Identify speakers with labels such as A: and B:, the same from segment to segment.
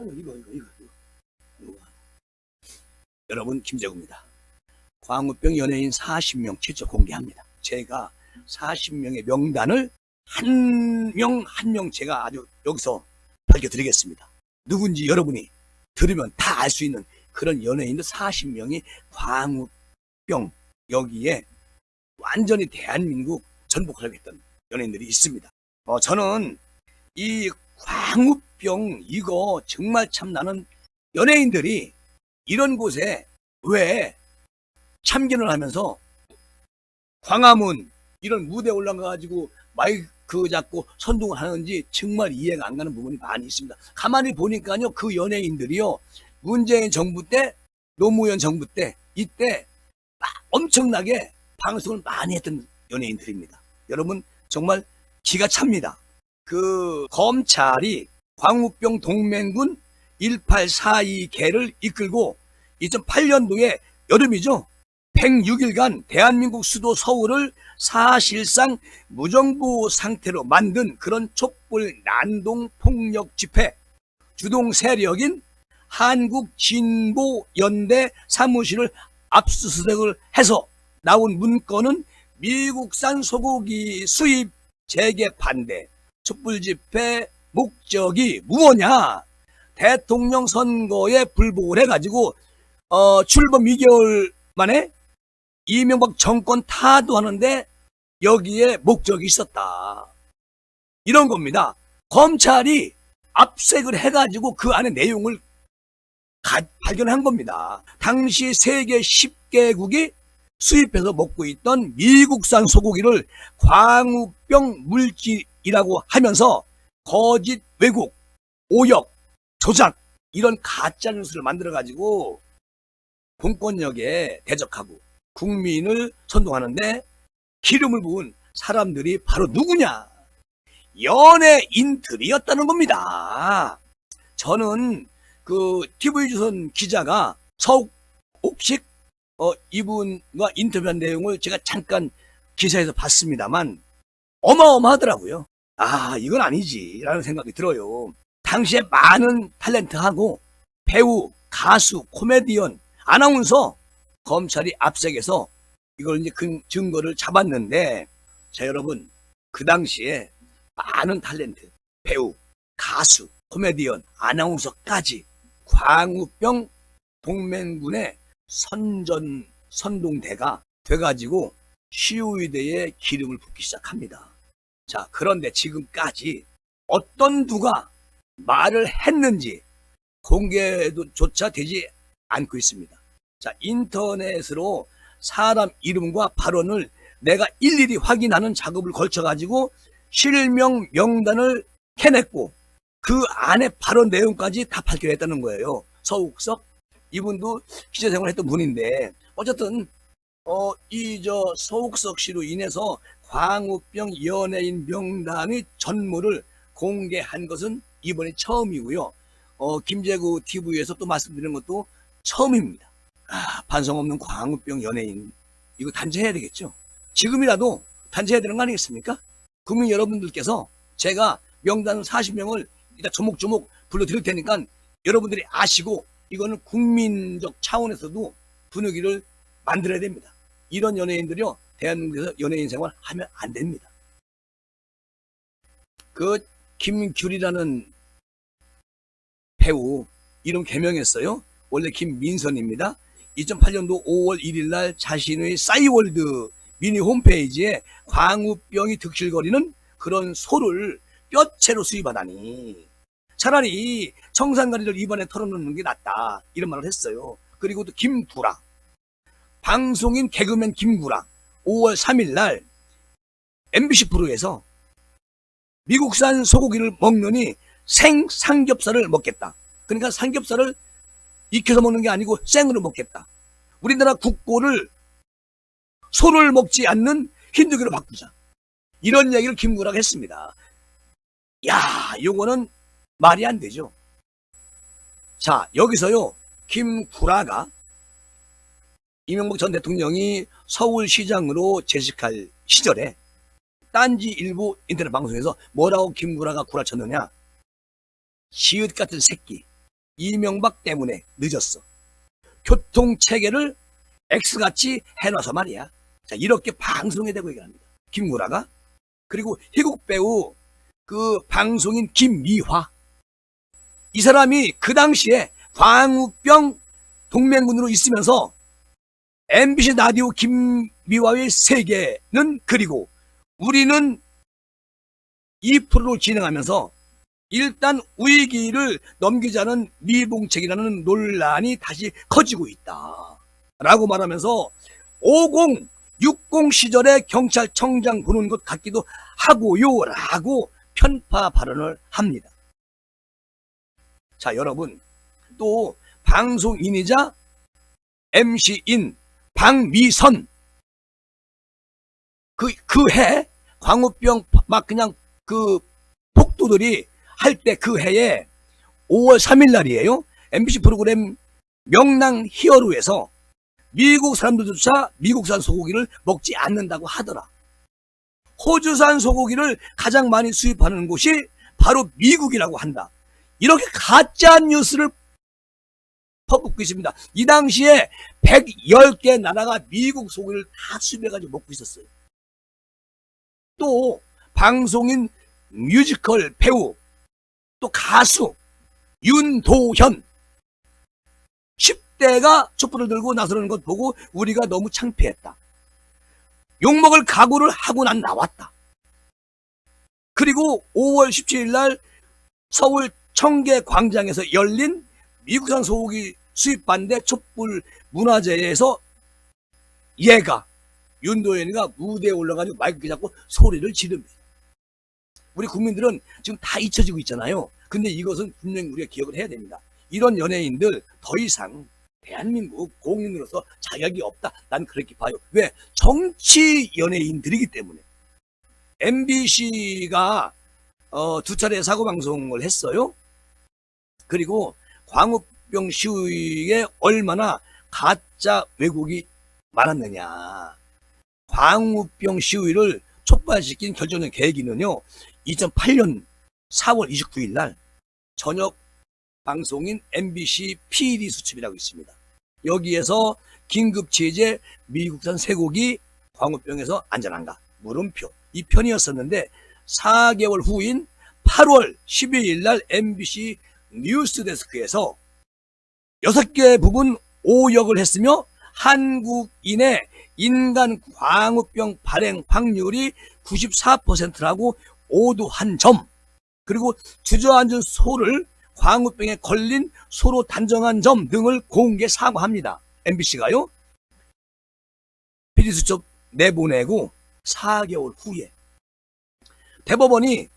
A: 이거. 여러분, 김재구입니다. 광우병 연예인 40명 최초 공개합니다. 제가 40명의 명단을 한 명 한 명 제가 아주 여기서 밝혀드리겠습니다. 누군지 여러분이 들으면 다 알 수 있는 그런 연예인들 40명이 광우병 여기에 완전히 대한민국 전복하려고 했던 연예인들이 있습니다. 저는 이 광우병 이거 정말 참 나는 연예인들이 이런 곳에 왜 참견을 하면서 광화문 이런 무대에 올라가가지고 마이크 잡고 선동을 하는지 정말 이해가 안 가는 부분이 많이 있습니다. 가만히 보니까요, 그 연예인들이요, 문재인 정부 때, 노무현 정부 때, 이때 엄청나게 방송을 많이 했던 연예인들입니다. 여러분, 정말 기가 찹니다. 그 검찰이 광우병 동맹군 1842개를 이끌고 2008년도에 여름이죠. 106일간 대한민국 수도 서울을 사실상 무정부 상태로 만든 그런 촛불 난동 폭력 집회, 주동 세력인 한국진보연대 사무실을 압수수색을 해서 나온 문건은 미국산 소고기 수입 재개 반대, 촛불 집회 목적이 무엇냐? 대통령 선거에 불복을 해가지고 출범 2개월 만에 이명박 정권 타도하는데 여기에 목적이 있었다. 이런 겁니다. 검찰이 압색을 해가지고 그 안에 내용을 발견한 겁니다. 당시 세계 10개국이 수입해서 먹고 있던 미국산 소고기를 광우병 물질이라고 하면서 거짓 왜곡, 오역, 조작 이런 가짜 뉴스를 만들어가지고 공권력에 대적하고 국민을 선동하는데 기름을 부은 사람들이 바로 누구냐? 연예인들이었다는 겁니다. 저는 그 TV조선 기자가 서욱옥식 이분과 인터뷰한 내용을 제가 잠깐 기사에서 봤습니다만 어마어마하더라고요. 이건 아니지 라는 생각이 들어요. 당시에 많은 탤런트하고 배우, 가수, 코미디언, 아나운서 검찰이 압색해서 이걸 이제 증거를 잡았는데, 자, 여러분, 그 당시에 많은 탤런트, 배우, 가수, 코미디언, 아나운서까지 광우병 동맹군의 선동대가 돼가지고 시위대에 기름을 붓기 시작합니다. 자, 그런데 지금까지 어떤 누가 말을 했는지 공개조차 되지 않고 있습니다. 자, 인터넷으로 사람 이름과 발언을 내가 일일이 확인하는 작업을 걸쳐가지고 실명 명단을 캐냈고 그 안에 발언 내용까지 다 발견했다는 거예요. 서욱석 이분도 기자생활을 했던 분인데 어쨌든 서욱석 씨로 인해서 광우병 연예인 명단의 전모를 공개한 것은 이번이 처음이고요. 김재구 TV에서 또 말씀드리는 것도 처음입니다. 반성 없는 광우병 연예인, 이거 단죄해야 되겠죠. 지금이라도 단죄해야 되는 거 아니겠습니까? 국민 여러분들께서 제가 명단 40명을 일단 조목조목 불러드릴 테니까 여러분들이 아시고 이거는 국민적 차원에서도 분위기를 만들어야 됩니다. 이런 연예인들이요, 대한민국에서 연예인 생활 하면 안 됩니다. 그 김귤이라는 배우 이름 개명했어요. 원래 김민선입니다. 2008년도 5월 1일 날 자신의 싸이월드 미니 홈페이지에 광우병이 득실거리는 그런 소를 뼈채로 수입하다니 차라리 청산가리를 입안에 털어놓는 게 낫다, 이런 말을 했어요. 그리고 또 김구라, 방송인 개그맨 김구라 5월 3일 날 MBC 프로에서 미국산 소고기를 먹느니 생삼겹살을 먹겠다. 그러니까 삼겹살을 익혀서 먹는 게 아니고 생으로 먹겠다. 우리나라 국고를 소를 먹지 않는 힌두교로 바꾸자. 이런 얘기를 김구라가 했습니다. 야, 요거는 말이 안 되죠. 자, 여기서요, 김구라가 이명박 전 대통령이 서울시장으로 재직할 시절에 딴지 일부 인터넷 방송에서 뭐라고 김구라가 구라쳤느냐? 시읒 같은 새끼, 이명박 때문에 늦었어. 교통체계를 X같이 해놔서 말이야. 자, 이렇게 방송에 대고 얘기합니다. 김구라가. 그리고 희곡 배우 그 방송인 김미화. 이 사람이 그 당시에 광우병 동맹군으로 있으면서 MBC 라디오 김미화의 세계는 그리고 우리는 이 프로를 진행하면서 일단 위기를 넘기자는 미봉책이라는 논란이 다시 커지고 있다 라고 말하면서 50, 60 시절에 경찰청장 보는 것 같기도 하고요 라고 편파 발언을 합니다. 자, 여러분, 또 방송인이자 MC인 박미선, 그 해 광우병 막 그냥 그 폭도들이 할 때 그 해에 5월 3일 날이에요. MBC 프로그램 명랑 히어로에서 미국 사람들조차 미국산 소고기를 먹지 않는다고 하더라. 호주산 소고기를 가장 많이 수입하는 곳이 바로 미국이라고 한다. 이렇게 가짜 뉴스를 퍼붓고 있습니다. 이 당시에 110개 나라가 미국 소고기를 다 수입해가지고 먹고 있었어요. 또 방송인, 뮤지컬 배우, 또 가수 윤도현 10대가 촛불을 들고 나서는 것 보고 우리가 너무 창피했다. 욕먹을 각오를 하고 난 나왔다. 그리고 5월 17일 날 서울 청계광장에서 열린 미국산 소고기 수입 반대 촛불 문화제에서 얘가 윤도현이가 무대에 올라가지고 마이크 잡고 소리를 지릅니다. 우리 국민들은 지금 다 잊혀지고 있잖아요. 근데 이것은 분명히 우리가 기억을 해야 됩니다. 이런 연예인들 더 이상 대한민국 공인으로서 자격이 없다. 난 그렇게 봐요. 왜? 정치 연예인들이기 때문에. MBC가 2차례 사고방송을 했어요. 그리고 광우병 시위에 얼마나 가짜 왜곡이 많았느냐. 광우병 시위를 촉발시킨 결정적 계기는요, 2008년 4월 29일 날 저녁 방송인 MBC PD 수첩이라고 있습니다. 여기에서 긴급 취재 미국산 쇠고기 광우병에서 안전한가? 물음표. 이 편이었었는데 4개월 후인 8월 12일 날 MBC 뉴스데스크에서 6개 부분 오역을 했으며 한국인의 인간 광우병 발행 확률이 94%라고 오도한 점, 그리고 주저앉은 소를 광우병에 걸린 소로 단정한 점 등을 공개 사과합니다. MBC가요. PD수첩 내보내고 4개월 후에 대법원이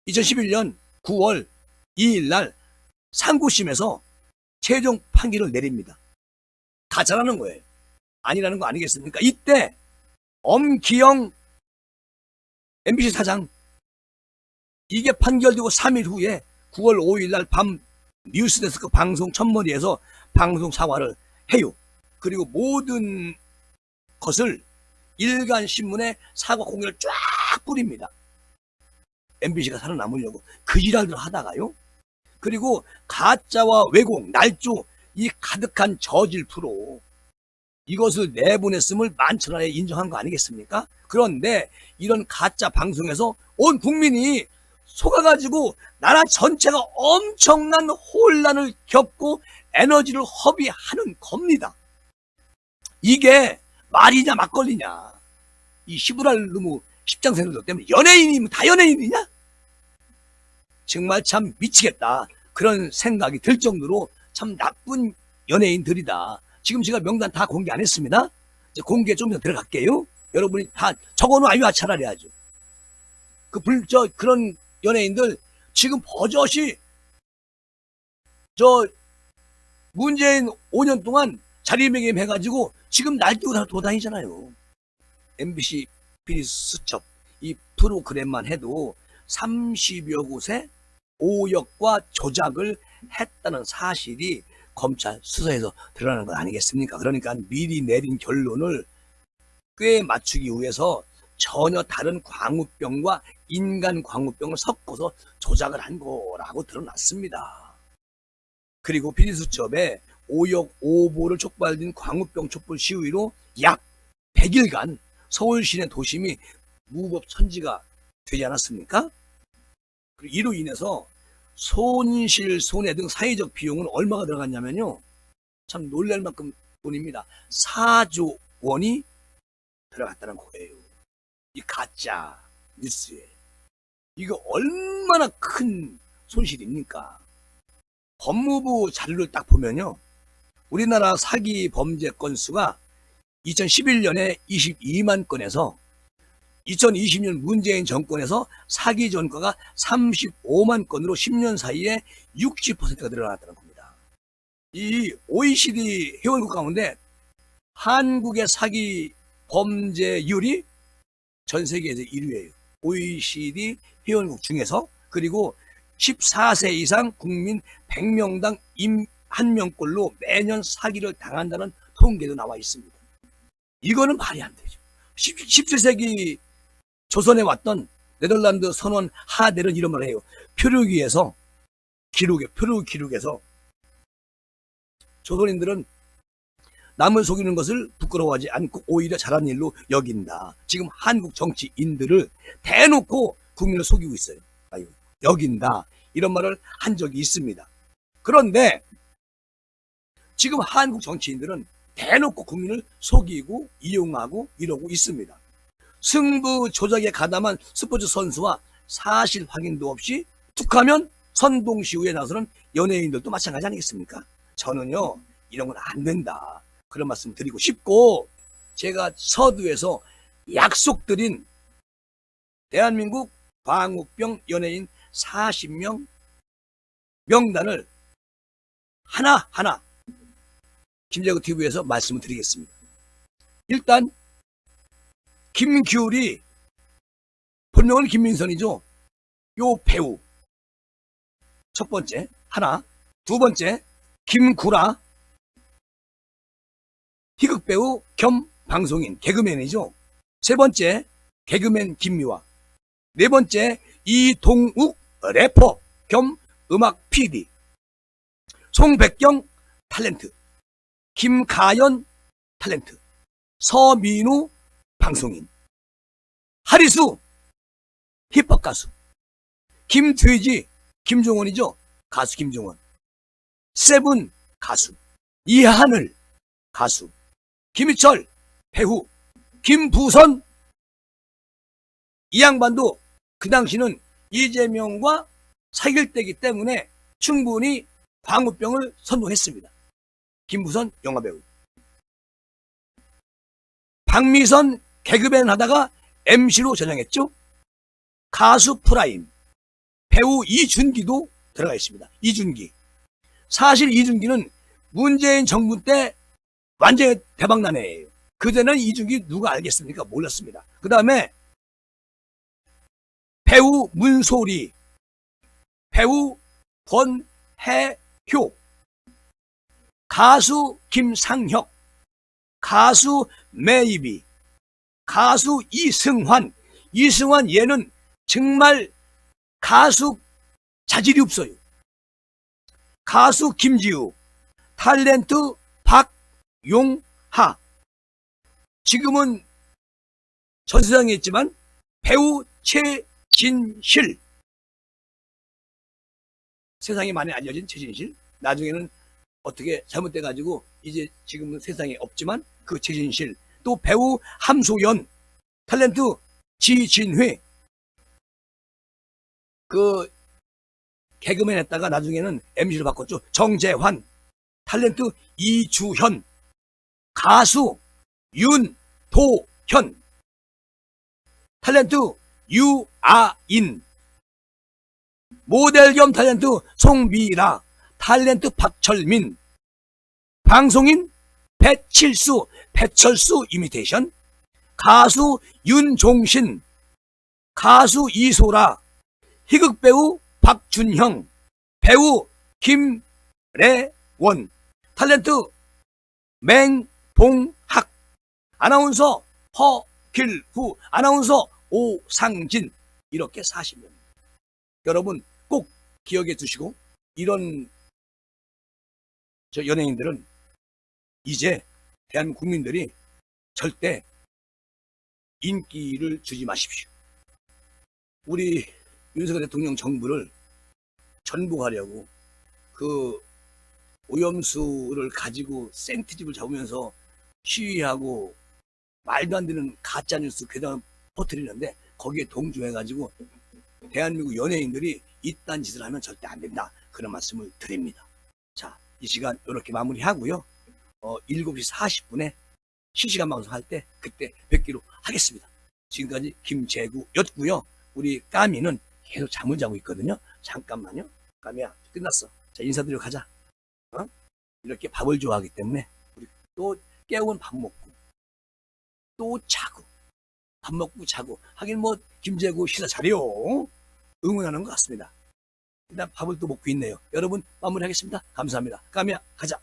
A: 2011년 9월 2일 날 상고심에서 최종 판결을 내립니다. 가짜라는 거예요. 아니라는 거 아니겠습니까? 이때 엄기영 MBC 사장, 이게 판결되고 3일 후에 9월 5일 날 밤 뉴스데스크 방송 첫머리에서 방송 사과를 해요. 그리고 모든 것을 일간신문에 사과 공개를 쫙 뿌립니다. MBC가 살아남으려고 그 일을 하다가요. 그리고 가짜와 왜곡, 날조, 이 가득한 저질 프로, 이것을 내보냈음을 만천하에 인정한 거 아니겠습니까? 그런데 이런 가짜 방송에서 온 국민이 속아가지고 나라 전체가 엄청난 혼란을 겪고 에너지를 허비하는 겁니다. 이게 말이냐 막걸리냐. 이 시부랄루무 십장생들 때문에 연예인이면 다 연예인이냐? 정말 참 미치겠다. 그런 생각이 들 정도로 참 나쁜 연예인들이다. 지금 제가 명단 다 공개 안 했습니다. 이제 공개 좀 더 들어갈게요. 여러분이 다 적어놓아요. 차라리 아주. 그런 연예인들 지금 버젓이 문재인 5년 동안 자리매김 해가지고 지금 날뛰고 돌아다니잖아요. MBC PD 수첩 이 프로그램만 해도 30여 곳에 오역과 조작을 했다는 사실이 검찰 수사에서 드러나는 건 아니겠습니까? 그러니까 미리 내린 결론을 꽤 맞추기 위해서 전혀 다른 광우병과 인간 광우병을 섞어서 조작을 한 거라고 드러났습니다. 그리고 비리수첩에 오역 오보를 촉발된 광우병 촛불 시위로 약 100일간 서울 시내 도심이 무법천지가 되지 않았습니까? 그리고 이로 인해서 손실, 손해 등 사회적 비용은 얼마가 들어갔냐면요. 참 놀랄 만큼 돈입니다. 4조 원이 들어갔다는 거예요. 이 가짜 뉴스에. 이거 얼마나 큰 손실입니까? 법무부 자료를 딱 보면요. 우리나라 사기 범죄 건수가 2011년에 22만 건에서 2020년 문재인 정권에서 사기 전과가 35만 건으로 10년 사이에 60%가 늘어났다는 겁니다. 이 OECD 회원국 가운데 한국의 사기 범죄율이 전 세계에서 1위예요. OECD 회원국 중에서. 그리고 14세 이상 국민 100명당 1명꼴로 매년 사기를 당한다는 통계도 나와 있습니다. 이거는 말이 안 되죠. 17세기 조선에 왔던 네덜란드 선원 하델은 이런 말을 해요. 표류 기록에서 조선인들은 남을 속이는 것을 부끄러워하지 않고 오히려 잘한 일로 여긴다. 지금 한국 정치인들을 대놓고 국민을 속이고 있어요. 여긴다. 이런 말을 한 적이 있습니다. 그런데 지금 한국 정치인들은 대놓고 국민을 속이고 이용하고 이러고 있습니다. 승부 조작에 가담한 스포츠 선수와 사실 확인도 없이 툭하면 선동시위에 나서는 연예인들도 마찬가지 아니겠습니까? 저는요, 이런 건 안 된다. 그런 말씀 드리고 싶고, 제가 서두에서 약속드린 대한민국 광우병 연예인 40명 명단을 하나하나 김재구 TV에서 말씀을 드리겠습니다. 일단 김규리, 본명은 김민선이죠. 요 배우 첫 번째 하나, 두 번째 김구라, 희극배우 겸 방송인 개그맨이죠. 세 번째 개그맨 김미화, 네 번째 이동욱 래퍼 겸 음악 PD, 송백경 탤런트, 김가연 탤런트, 서민우 방송인, 하리수 힙합 가수, 김돼지 김종원이죠. 가수 김종원, 세븐 가수, 이하늘 가수, 김희철 배우, 김부선. 이 양반도 그 당시는 이재명과 사귈 때이기 때문에 충분히 광우병을 선동했습니다. 김부선 영화배우, 박미선 개그맨 하다가 MC로 전향했죠. 가수 프라임, 배우 이준기도 들어가 있습니다. 이준기. 사실 이준기는 문재인 정부 때 완전히 대박난 애예요. 그때는 이준기 누가 알겠습니까? 몰랐습니다. 그 다음에 배우 문소리, 배우 권혜효, 가수 김상혁, 가수 메이비, 가수 이승환. 이승환 얘는 정말 가수 자질이 없어요. 가수 김지우, 탤런트 박용하, 지금은 전 세상에 있지만 배우 최진실, 세상에 많이 알려진 최진실, 나중에는 어떻게 잘못돼가지고 이제 지금은 세상에 없지만 그 최진실, 또 배우 함소연, 탤런트 지진회, 그 개그맨 했다가 나중에는 MC를 바꿨죠. 정재환, 탤런트 이주현, 가수 윤도현, 탤런트 유아인, 모델 겸 탤런트 송미라, 탤런트 박철민, 방송인 배철수 이미테이션, 가수 윤종신, 가수 이소라, 희극배우 박준형, 배우 김래원, 탤런트 맹봉학, 아나운서 허길후, 아나운서 오상진. 이렇게 40명. 여러분 꼭 기억해 두시고, 이런 저 연예인들은 이제 대한민국 국민들이 절대 인기를 주지 마십시오. 우리 윤석열 대통령 정부를 전복하려고 그 오염수를 가지고 생트집을 잡으면서 시위하고 말도 안 되는 가짜뉴스 괴담 퍼뜨리는데 거기에 동조해가지고 대한민국 연예인들이 이딴 짓을 하면 절대 안 된다. 그런 말씀을 드립니다. 자, 이 시간 이렇게 마무리하고요. 7시 40분에 실시간 방송할 때 그때 뵙기로 하겠습니다. 지금까지 김재구였고요. 우리 까미는 계속 잠을 자고 있거든요. 잠깐만요. 까미야, 끝났어. 자, 인사드리러 가자. 이렇게 밥을 좋아하기 때문에 우리 또 깨우면 밥 먹고 또 자고 밥 먹고 자고 하긴 뭐 김재구 시사 잘해요. 응원하는 것 같습니다. 일단 밥을 또 먹고 있네요. 여러분 마무리하겠습니다. 감사합니다. 까미야 가자.